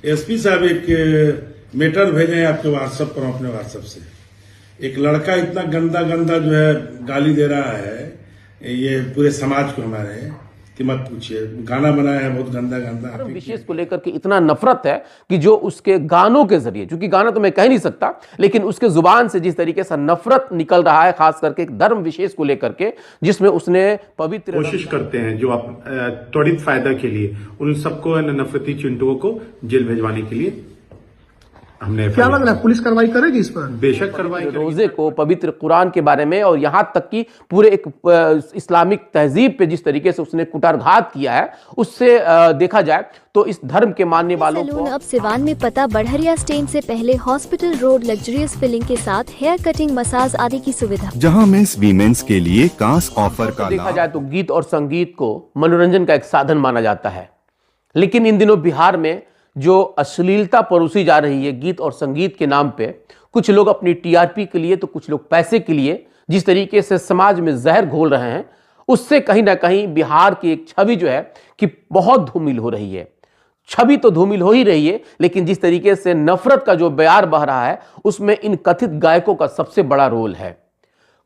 SP साहब एक matter भेजे हैं आपके व्हाट्सएप पर, अपने व्हाट्सएप से। एक लड़का इतना गंदा गंदा जो है गाली दे रहा है ये पूरे समाज को हमारे, कि मत पूछिए। गाना बनाया है बहुत गंदा गंदा। विशेष को लेकर के इतना नफरत है कि जो उसके गानों के जरिए, क्योंकि गाना तो मैं कह नहीं सकता, लेकिन उसके जुबान से जिस तरीके से नफरत निकल रहा है, खास करके एक धर्म विशेष को लेकर के, जिसमें उसने पवित्र कोशिश करते हैं जो आप त्वरित फायदा के लिए उन सबको नफरती चिंटुओं को जेल भेजवाने के लिए हमने। क्या लग रहा है पुलिस कार्रवाई करेगी इस पर? बेशक कार्रवाई। रोजे को, पवित्र कुरान के बारे में, और यहां तक कि पूरे एक इस्लामिक तहजीब पे जिस तरीके से उसने कुटारघात किया है, उससे देखा जाए तो इस धर्म के मानने वालों को। अब सिवान में पता बढ़हरिया स्टैंड से पहले हॉस्पिटल रोड, लग्जरियस फिलिंग के साथ हेयर कटिंग, मसाज आदि की सुविधा, जहां मेंस वीमेंस के लिए खास ऑफर का देखा जाए तो गीत और संगीत को मनोरंजन का एक साधन माना जाता है, लेकिन इन दिनों बिहार में जो अश्लीलता परोसी जा रही है गीत और संगीत के नाम पे, कुछ लोग अपनी टीआरपी के लिए तो कुछ लोग पैसे के लिए जिस तरीके से समाज में जहर घोल रहे हैं, उससे कहीं ना कहीं बिहार की एक छवि जो है कि बहुत धूमिल हो रही है। छवि तो धूमिल हो ही रही है, लेकिन जिस तरीके से नफरत का जो बयार बह रहा है उसमें इन कथित गायकों का सबसे बड़ा रोल है।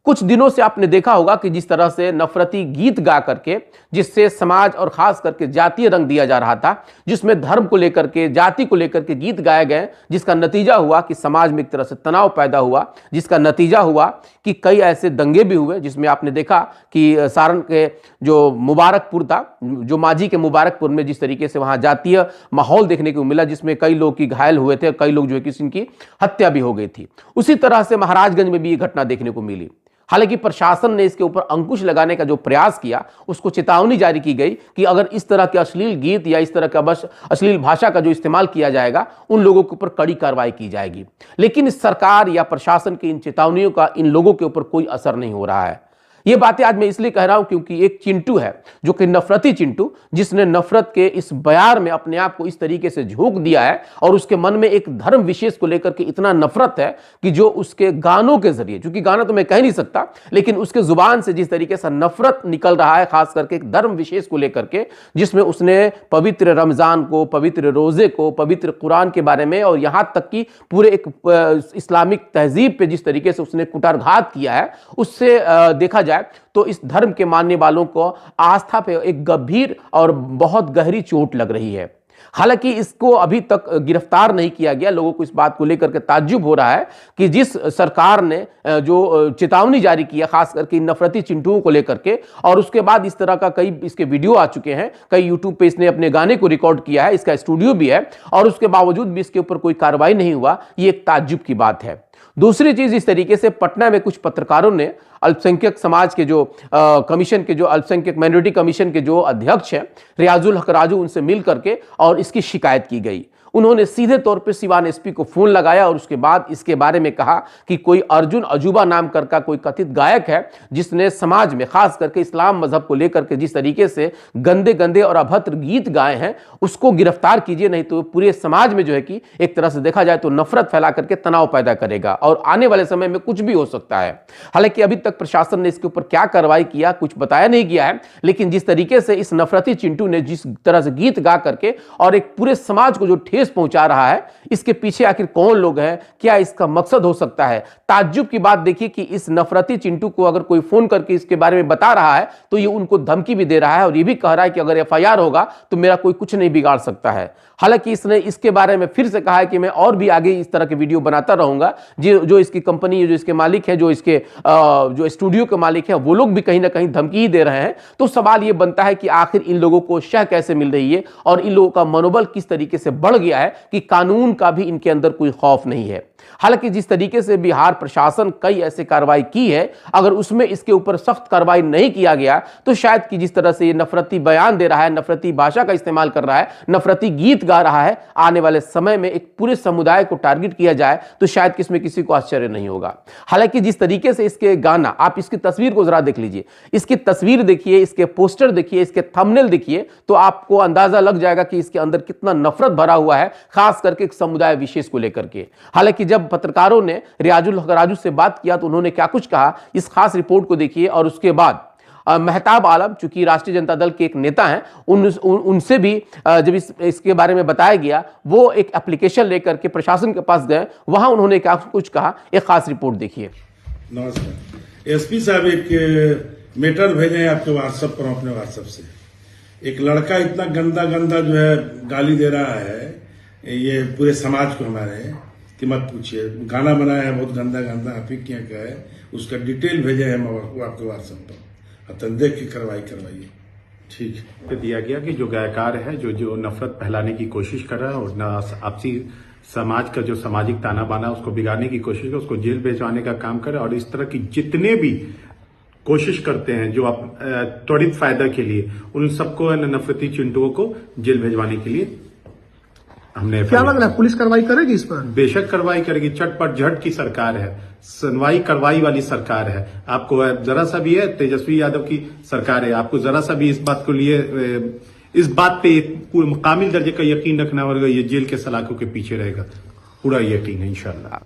कुछ दिनों से आपने देखा होगा कि जिस तरह से नफरती गीत गा करके, जिससे समाज और खास करके जातीय रंग दिया जा रहा था, जिसमें धर्म को लेकर के, जाति को लेकर के गीत गाए गए, जिसका नतीजा हुआ कि समाज में एक तरह से तनाव पैदा हुआ, जिसका नतीजा हुआ कि कई ऐसे दंगे भी हुए, जिसमें आपने देखा कि सारण के जो मुबारकपुर था, जो मांझी के मुबारकपुर में जिस तरीके से वहां जातीय माहौल देखने को मिला, जिसमें कई लोग की घायल हुए थे, कई लोग जो है किसी की हत्या भी हो गई थी। उसी तरह से महाराजगंज में भी ये घटना देखने को मिली। हालांकि प्रशासन ने इसके ऊपर अंकुश लगाने का जो प्रयास किया, उसको चेतावनी जारी की गई कि अगर इस तरह के अश्लील गीत या इस तरह का बस अश्लील भाषा का जो इस्तेमाल किया जाएगा, उन लोगों के ऊपर कड़ी कार्रवाई की जाएगी। लेकिन इस सरकार या प्रशासन की इन चेतावनियों का इन लोगों के ऊपर कोई असर नहीं हो रहा है। ये बातें आज मैं इसलिए कह रहा हूं क्योंकि एक चिंटू है जो कि नफरती चिंटू, जिसने नफरत के इस बयार में अपने आप को इस तरीके से झोंक दिया है, और उसके मन में एक धर्म विशेष को लेकर के इतना नफरत है कि जो उसके गानों के जरिए, क्योंकि गाना तो मैं कह नहीं सकता, लेकिन उसके जुबान से जिस तरीके से नफरत निकल रहा है, खास करके एक धर्म विशेष को लेकर के, जिसमें उसने पवित्र रमजान को, पवित्र रोजे को, पवित्र कुरान के बारे में, और यहां तक कि पूरे एक इस्लामिक तहजीब पे जिस तरीके से उसने कुटारघात किया है, उससे देखा जाए तो इस धर्म के मानने वालों को आस्था पे एक गंभीर और बहुत गहरी चोट लग रही है। हालांकि इसको अभी तक गिरफ्तार नहीं किया गया। लोगों को इस बात को लेकर के ताज्जुब हो रहा है कि जिस सरकार ने जो चेतावनी जारी किया, खास करके नफरती चिंटुओं को लेकर के, और उसके बाद इस तरह का कई इसके वीडियो आ चुके हैं, कई यूट्यूब पे इसने अपने गाने को रिकॉर्ड किया है, इसका स्टूडियो भी है, और उसके बावजूद भी इसके ऊपर कोई कार्रवाई नहीं हुआ, ये एक ताज्जुब की बात है। दूसरी चीज, इस तरीके से पटना में कुछ पत्रकारों ने अल्पसंख्यक समाज के जो कमीशन के, जो अल्पसंख्यक माइनॉरिटी कमीशन के जो अध्यक्ष हैं रियाजुल हक राजू, उनसे मिल करके और इसकी शिकायत की गई। उन्होंने सीधे तौर पे सिवान एसपी को फोन लगाया और उसके बाद इसके बारे में कहा कि कोई अर्जुन अजूबा नाम कर का कोई कथित गायक है, जिसने समाज में खास करके इस्लाम मजहब को लेकर के जिस तरीके से गंदे गंदे और अभद्र गीत गाए हैं, उसको गिरफ्तार कीजिए, नहीं तो पूरे समाज में जो है कि एक तरह से देखा जाए तो नफरत फैला करके तनाव पैदा करेगा और आने वाले समय में कुछ भी हो सकता है। हालांकि अभी तक प्रशासन ने इसके ऊपर क्या कार्रवाई किया कुछ बताया नहीं गया है, लेकिन जिस तरीके से इस नफरती चिंटू ने जिस तरह से गीत गा करके और एक पूरे समाज को जो ठेस पहुंचा रहा है, इसके पीछे आखिर कौन लोग हैं, क्या इसका मकसद हो सकता है। ताज्जुब की बात देखिए कि इस नफरती चिंटू को अगर कोई फोन करके इसके बारे में बता रहा है तो ये उनको धमकी भी दे रहा है और ये भी कह रहा है कि अगर एफआईआर होगा तो मेरा कोई कुछ नहीं बिगाड़ सकता है। हालांकि इसने इसके बारे में फिर से कहा है कि मैं और भी आगे इस तरह के वीडियो बनाता रहूंगा। जो इसकी कंपनी, जो इसके मालिक है, जो इसके जो स्टूडियो के मालिक है, वो लोग भी कहीं ना कहीं धमकी ही दे रहे हैं। तो सवाल ये बनता है कि आखिर इन लोगों को शह कैसे मिल रही है और इन लोगों का मनोबल किस तरीके से बढ़ गया है कि कानून का भी इनके अंदर कोई खौफ नहीं है। हालांकि जिस तरीके से बिहार प्रशासन कई ऐसे कार्रवाई की है, अगर उसमें इसके ऊपर सख्त कार्रवाई नहीं किया गया तो शायद कि जिस तरह से ये नफरती बयान दे रहा है, नफरती भाषा का इस्तेमाल कर रहा है, नफरती गीत गा रहा है, आने वाले समय में एक पूरे समुदाय को टारगेट किया जाए तो शायद किसमें किसी को आश्चर्य नहीं होगा। हालांकि जिस तरीके से इसके गाना, आप इसकी तस्वीर को जरा देख लीजिए, इसकी तस्वीर देखिए, इसके पोस्टर देखिए, इसके थंबनेल देखिए, तो आपको अंदाजा लग जाएगा कि इसके अंदर कितना नफरत भरा हुआ है, खास करके एक समुदाय विशेष को लेकर के। हालांकि जब पत्रकारों ने रियाजुल हक राजू से बात किया तो उन्होंने क्या कुछ कहा, इस खास रिपोर्ट को देखिए और उसके बाद महताब आलम, चूंकि राष्ट्रीय जनता दल के एक नेता हैं, उनसे भी जब इसके बारे में बताया गया, वो एक एप्लीकेशन लेकर के प्रशासन के पास गए, वहां उन्होंने क्या कुछ कहा, एक खास रिपोर्ट देखिए। नमस्कार। एसपी साहब, एक मैटर भेजे हैं आपके व्हाट्सएप पर, अपने व्हाट्सएप से। एक लड़का इतना गंदा गंदा जो है गाली दे रहा है ये पूरे समाज को हमारे, कि मत पूछिए। गाना बनाया है बहुत गंदा गंदा, आप ही क्या है, उसका डिटेल भेजे हैं वो आपके व्हाट्सएप पर, अब देख के कार्रवाई करवाइए। ठीक है। दिया गया कि जो गायकार है, जो नफरत फैलाने की कोशिश कर रहा है और न आपसी समाज का जो सामाजिक ताना बाना उसको बिगाड़ने की कोशिश है, उसको जेल भिजवाने का काम करे। और इस तरह की जितने भी कोशिश करते हैं जो आप त्वरित फायदा के लिए, उन सबको नफरती चिंटुओं को जेल भिजवाने के लिए हमने। क्या लग रहा है पुलिस कार्रवाई करेगी इस पर? बेशक कार्रवाई करेगी। चटपट झट की सरकार है, सुनवाई कार्रवाई वाली सरकार है। आपको जरा सा भी है, तेजस्वी यादव की सरकार है, आपको जरा सा भी इस बात को लिए, इस बात पे कामिल दर्जे का यकीन रखना होगा, ये जेल के सलाखों के पीछे रहेगा, पूरा यकीन है इंशाल्लाह।